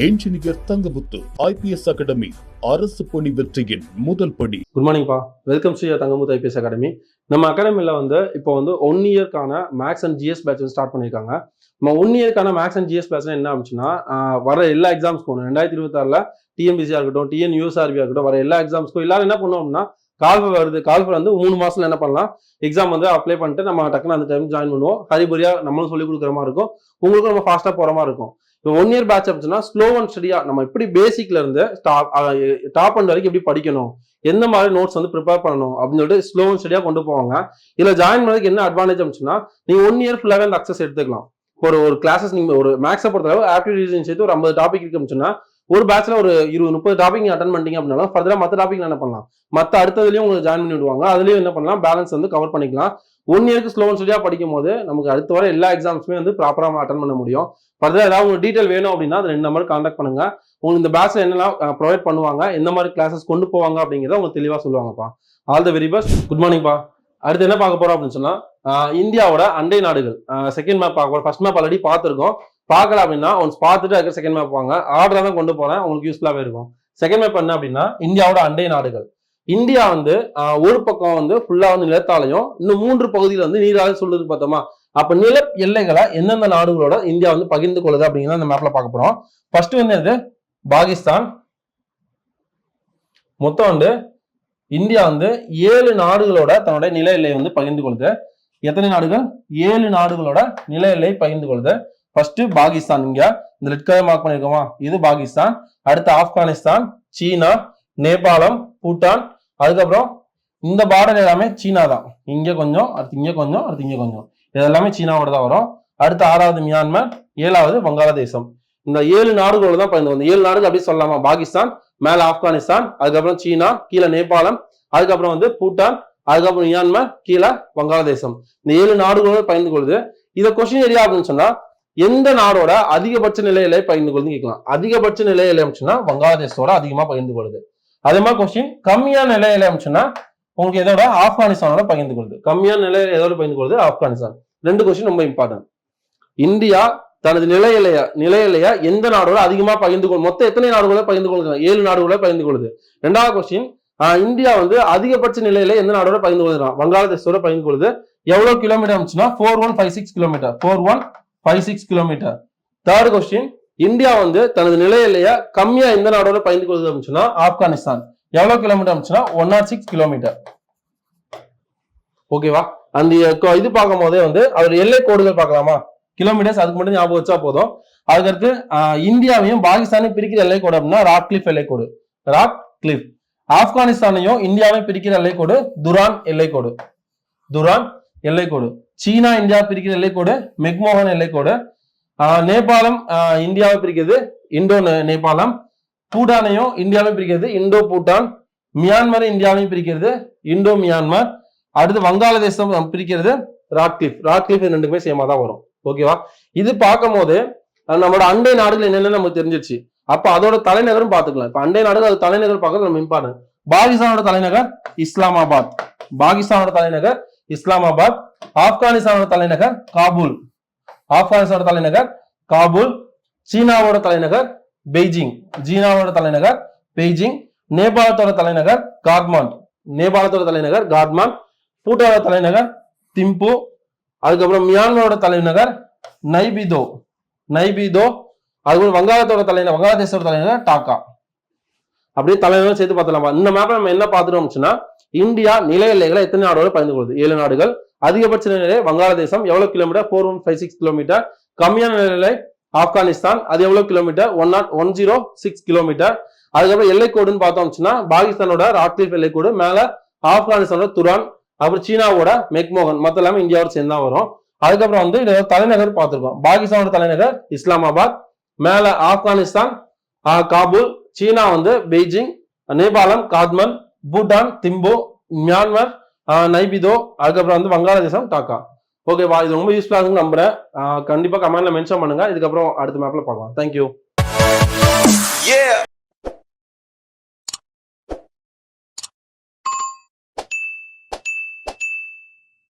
Engineer Thangamuthu IPS academy அரசு பணி வெற்றியின் முதல் படி. குட் மார்னிங்ப்பா, welcome to Thangamuthu IPS academy. நம்ம அகாடமியில் இப்போ 1 இயர்க்கான maths and GS batch start பண்ணியிருக்காங்க. நம்ம 1 இயர்க்கான மேக்ஸ் அண்ட் ஜிஎஸ் பேட்ச் என்ன ஆச்சுன்னா, வர எல்லா எக்ஸாம்ஸ்க்கும் 2026 டிஎன்பிசியாக இருக்கட்டும், TNUSRB இருக்கட்டும், வர எல்லா எக்ஸாம்ஸ்க்கும் எல்லாரும் என்ன பண்ணுவோம் அப்படின்னா, கால்ஃபர் வருது, கால்ஃபர் 3 மாசத்துல என்ன பண்ணலாம், எக்ஸாம் அப்ளை பண்ணிட்டு நம்ம டக்குன்னு அந்த டைம் ஜாயின் பண்ணுவோம். ஹரிபரியா நம்மளும் சொல்லிக் கொடுக்குற மாதிரி இருக்கும், உங்களுக்கும் நம்ம ஃபாஸ்டா போற மாதிரி இருக்கும். இப்போ 1 இயர் பேட்ச் அப்படின்னா ஸ்லோ அண்ட் ஸ்டடியா நம்ம எப்படி பேசிக்ல இருந்து டாப் அண்ட் வரைக்கும் எப்படி படிக்கணும், எந்த மாதிரி நோட்ஸ் ப்ரிப்பேர் பண்ணணும் அப்படின்னு சொல்லிட்டு ஸ்லோ அண்ட் ஸ்டடியா கொண்டு போவாங்க. இதுல ஜாயின் பண்ணதுக்கு என்ன அட்வான்டேஜ் அப்படின்னா, நீங்க 1 இயர் ஃபுல்லாவே அந்த அக்சஸ் எடுத்துக்கலாம். ஒரு கிளாஸஸ் நீங்க ஒரு மேக்ஸை பொறுத்தளவு ஆப்டிடியூட் சேர்த்து ஒரு 50 டாபிக் இருக்கு அப்படின்னா, ஒரு பேட்ச்ல ஒரு 20-30 டாபிக் நீங்க அட்டன் பண்ணிட்டீங்க அப்படின்னாலும் ஃபர்தரா மற்ற டாபிக் என்ன பண்ணலாம், மற்ற அடுத்ததுலயும் உங்களுக்கு ஜாயின் பண்ணி விடுவாங்க. அதுலயும் என்ன பண்ணலாம், பேலன்ஸ் கவர் பண்ணிக்கலாம். 1 இயருக்கு ஸ்லோ அண்ட் ஸ்டடியா படிக்கும் போது நமக்கு அடுத்த வர எல்லா எக்ஸாம்ஸுமே ப்ராப்பரா அட்டன் பண்ண முடியும். ஃபர்தரா ஏதாவது உங்களுக்கு டீடைல் வேணும் அப்படின்னா அது 2 நம்பர் கான்டாக்ட் பண்ணுங்க. உங்களுக்கு இந்த பேட்ச்ல என்னெல்லாம் ப்ரொவைட் பண்ணுவாங்க, எந்த மாதிரி கிளாஸஸ் கொண்டு போவாங்க அப்படிங்கிறத உங்களுக்கு தெளிவா சொல்லுவாங்கப்பா. All the very best. Good மார்னிங்ப்பா. அடுத்து என்ன பார்க்க போறோம் அப்படின்னு சொன்னா, இந்தியாவோட அண்டை நாடுகள் செகண்ட் மேப் பார்க்க போறோம். ஃபர்ஸ்ட் மேப் ஆல்ரெடி பார்த்துருக்கோம். பார்க்கல அப்படின்னா ஒன்ஸ் பார்த்துட்டு அதுக்கு செகண்ட் மேப் வாங்க. ஆர்டரா தான் கொண்டு போறேன், உங்களுக்கு யூஸ்ஃபுல்லாவே இருக்கும். செகண்ட் மேப் என்ன அப்படின்னா, இந்தியாவோட அண்டை நாடுகள். இந்தியா ஒரு பக்கம் ஃபுல்லா நிலத்தாலையும் இன்னும் 3 பகுதியில் நீராலையும் சொல்லுது பார்த்தோமா. அப்ப நில எல்லைகளை எந்தெந்த நாடுகளோட இந்தியா பகிர்ந்து கொள்ளுது அப்படிங்கிறத அந்த மேப்ல பார்க்க போறோம். ஃபர்ஸ்ட் இது பாகிஸ்தான். மொத்தம் இந்தியா 7 நாடுகளோட தன்னுடைய நில எல்லையை பகிர்ந்து கொள்ளுது. எத்தனை நாடுகள்? 7 நாடுகளோட நில எல்லை பகிர்ந்து கொள்ளுது. ஃபர்ஸ்ட் பாகிஸ்தான், இங்க இந்த ரெட் கலர் மார்க் பண்ணிருக்கோமா, இது பாகிஸ்தான். அடுத்து ஆப்கானிஸ்தான், சீனா, நேபாளம், பூட்டான். அதுக்கப்புறம் இந்த பார்டர் எல்லாமே சீனா தான். இங்க கொஞ்சம், அடுத்து இங்க கொஞ்சம், அடுத்து இங்க கொஞ்சம், இது எல்லாமே சீனாவோட தான் வரும். அடுத்து 6வது மியான்மர், 7வது வங்காளதேசம். இந்த 7 நாடுகளோட தான் பகிர்ந்து 7 நாடுகள் அப்படி சொல்லலாமா. பாகிஸ்தான், மேல ஆப்கானிஸ்தான், அதுக்கப்புறம் சீனா, கீழே நேபாளம், அதுக்கப்புறம் பூட்டான், அதுக்கப்புறம் மியான்மர், கீழே வங்காளதேசம். இந்த 7 நாடுகளோட பகிர்ந்து கொள்ளுது. இதை கொஸ்டின் ஏரியா அப்படின்னு சொன்னா, எந்த நாடோட அதிகபட்ச நிலையில பகிர்ந்து கொள்ளுன்னு கேட்கலாம். அதிகபட்ச நிலையில அமைச்சுன்னா வங்காளதேசத்தோட அதிகமா பகிர்ந்து கொள்ளுது. அதே மாதிரி கொஸ்டின் கம்மியான நிலையில அமைச்சுன்னா உங்களுக்கு எதோட ஆப்கானிஸ்தானோட பகிர்ந்து கொள்ளுது. கம்மியான நிலையில எதோட பகிர்ந்து கொள்ளுது? ஆப்கானிஸ்தான். 2 கொஸ்டின் ரொம்ப இம்பார்ட்டன்ட். இந்தியா தனது நிலையிலையா எந்த நாடோட அதிகமா பகிர்ந்து கொள்ளும்? மொத்தம் எத்தனை நாடுகளோட பகிர்ந்து கொள்ளுது? 7 நாடுகளோட பகிர்ந்து கொள்ளுது. 2வது கொஸ்டின், இந்தியா அதிகபட்ச நிலையில எந்த நாடோட பகிர்ந்து கொள்ளுறான்? வங்காளதேசத்தோட பகிர்ந்து கொள்ளுது. எவ்வளவு கிலோமீட்டர் அமைச்சுன்னா 4156 kilometre. 4156 kilometre. 3rd question, India தனது நிலையிலையா கம்மியா எந்த நாடோட பகிர்ந்து கொள்ளுது அப்படின்னா ஆப்கானிஸ்தான். எவ்வளவு கிலோமீட்டர் அமைச்சுன்னா 106 கிலோமீட்டர். ஓகேவா? அந்த இது பார்க்கும் போதே அவர் எல்லை கோடுகள் பார்க்கலாமா, கிலோமீட்டர்ஸ் அதுக்கு மட்டும் ஞாபகம் வச்சா போதும். அதுக்கடுத்து இந்தியாவையும் பாகிஸ்தானையும் பிரிக்கிற எல்லை கோடு அப்படின்னா ராக் கிளிஃப் எல்லை கோடு, ராக் கிளிஃப். ஆப்கானிஸ்தானையும் இந்தியாவையும் பிரிக்கிற எல்லை கோடு துரான் எல்லை கோடு, துரான் எல்லை கோடு. சீனா இந்தியா பிரிக்கிற எல்லை கோடு மெக்மோகன் எல்லை கோடு. நேபாளம் இந்தியாவை பிரிக்கிறது இந்தோ நேபாளம். பூட்டானையும் இந்தியாவை பிரிக்கிறது இந்தோ பூட்டான். மியான்மரை இந்தியாவையும் பிரிக்கிறது இந்தோ மியான்மர். அடுத்து வங்காளதேசம் பிரிக்கிறது ராக் கிளிஃப். ராக் கிளிஃப் 2க்குமே சேமா தான் வரும். ஓகேவா? இது பார்க்கும் போது நம்மளோட அண்டை நாடுகள் என்னென்னு நமக்கு தெரிஞ்சிருச்சு. அப்ப அதோட தலைநகரும் பார்த்துக்கலாம். இப்ப அண்டை நாடுகள் அது தலைநகர் பார்க்கறது நம்ம இம்பார்ட்டன்ட். பாகிஸ்தானோட தலைநகர் இஸ்லாமாபாத். பாகிஸ்தானோட தலைநகர் இஸ்லாமாபாத். ஆப்கானிஸ்தானோட தலைநகர் காபூல். ஆப்கானிஸ்தானோட தலைநகர் காபூல். சீனாவோட தலைநகர் பெய்ஜிங். சீனாவோட தலைநகர் பெய்ஜிங். நேபாளத்தோட தலைநகர் காட்மாண்ட். நேபாளத்தோட தலைநகர் காட்மாண்ட். பூட்டானோட தலைநகர் திம்பு. அதுக்கப்புறம் மியான்மரோட தலைநகர் நைபிதோ. நைபிதோ. அதுக்கப்புறம் வங்காளதேசத்தோட தலைநகர் டாக்கா. அப்படியே தலைநகர் சேர்த்து பார்த்தலாமா. இந்த மேப்ல நம்ம என்ன பார்த்துட்டோம்னா, இந்தியா நில எல்லைகளை எத்தனை நாடோட பகிர்ந்து கொள்ளுது? 7 நாடுகள். அதிகபட்ச நிலை வங்காளதேசம், எவ்வளவு கிலோமீட்டர்? 4156 கிலோமீட்டர். கம்மியான நிலை ஆப்கானிஸ்தான், அது எவ்வளவு கிலோமீட்டர்? 106 கிலோமீட்டர். அதுக்கப்புறம் எல்லை கோடுன்னு பார்த்தோம்னா, பாகிஸ்தானோட ராக் கிளிஃப் எல்லை கோடு, மேல ஆப்கானிஸ்தானோட துரான், அப்புறம் சீனாவோட மெக்மோகன், மத்த எல்லாமே இந்தியாவோட சேர்ந்து தான் வரும். அதுக்கப்புறம் இதோட தலைநகர் பார்த்திருக்கோம். பாகிஸ்தானோட தலைநகர் இஸ்லாமாபாத், மேல ஆப்கானிஸ்தான் காபூல், சீனா பெய்ஜிங், நேபாளம் காத்மண்ட், பூட்டான் திம்பு, மியான்மர் நைபிதோ, அதுக்கப்புறம் வங்காளதேசம் டாக்கா. ஓகேவா? இது ரொம்ப யூஸ்ஃபுல்லா இருக்குன்னு நம்புறேன். கண்டிப்பா கமெண்ட்ல மென்ஷன் பண்ணுங்க. இதுக்கப்புறம் அடுத்த மேப்ல பார்க்கலாம். தேங்க்யூ.